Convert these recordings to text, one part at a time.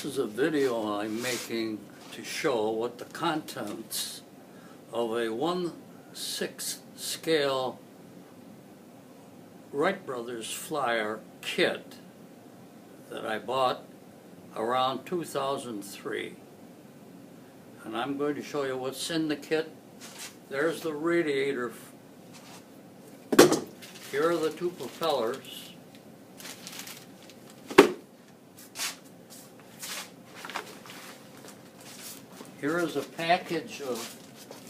This is a video I'm making to show what the contents of a 1/6 scale Wright Brothers flyer kit that I bought around 2003. And I'm going to show you what's in the kit. There's the radiator. Here are the two propellers. Here is a package of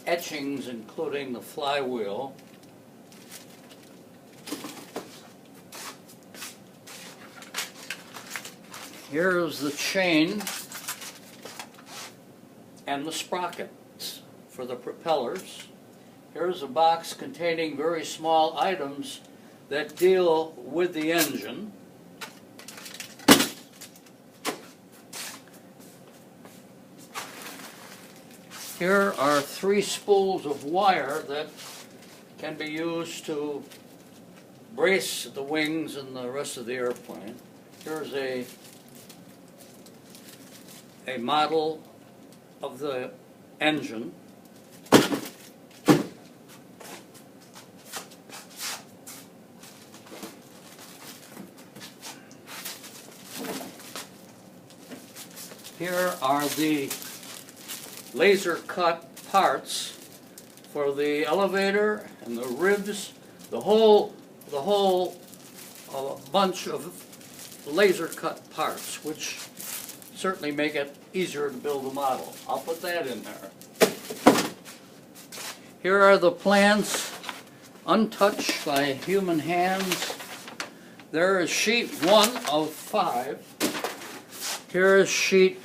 etchings, including the flywheel. Here is the chain and the sprockets for the propellers. Here's a box containing very small items that deal with the engine. Here are 3 spools of wire that can be used to brace the wings and the rest of the airplane. Here's a model of the engine. Here are the laser cut parts for the elevator and the ribs, the whole bunch of laser cut parts, which certainly make it easier to build a model. I'll put that in there. Here are the plans untouched by human hands. There is sheet 1 of 5. Here is sheet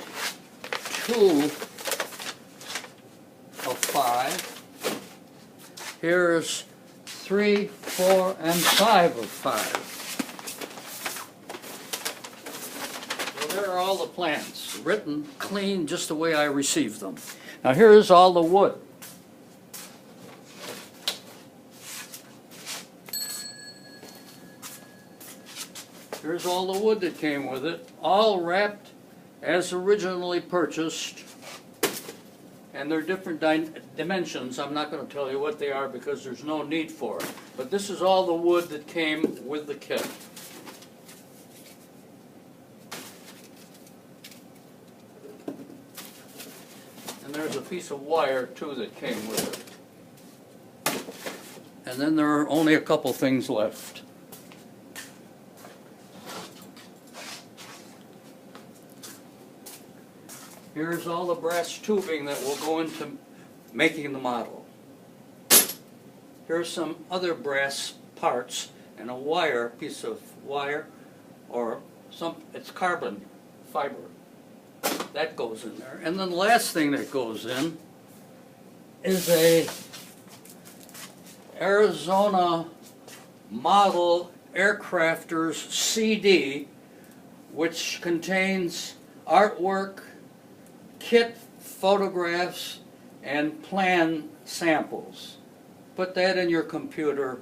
2 of 5. Here's 3, 4, and 5 of 5. So there are all the plans, written clean just the way I received them. Now here is all the wood. Here's all the wood that came with it, all wrapped as originally purchased. And they're different dimensions. I'm not going to tell you what they are because there's no need for it. But this is all the wood that came with the kit. And there's a piece of wire too that came with it. And then there are only a couple things left. Here's all the brass tubing that will go into making the model. Here's some other brass parts and a piece of wire, or it's carbon fiber. That goes in there. And then the last thing that goes in is a Arizona Model Aircrafters CD, which contains artwork, kit photographs, and plan samples. Put that in your computer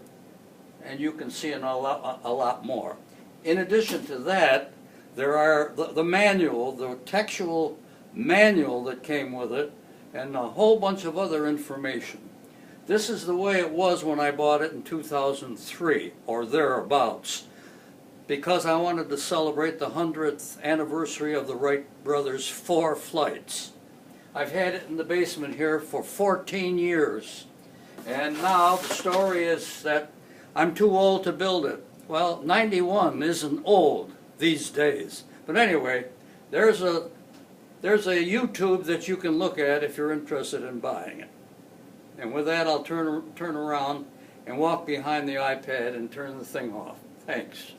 and you can see a lot more. In addition to that, there are the manual, the textual manual that came with it, and a whole bunch of other information. This is the way it was when I bought it in 2003 or thereabouts, because I wanted to celebrate the 100th anniversary of the Wright Brothers 4 flights. I've had it in the basement here for 14 years. And now the story is that I'm too old to build it. Well, 91 isn't old these days. But anyway, there's a YouTube that you can look at if you're interested in buying it. And with that, I'll turn around and walk behind the iPad and turn the thing off. Thanks.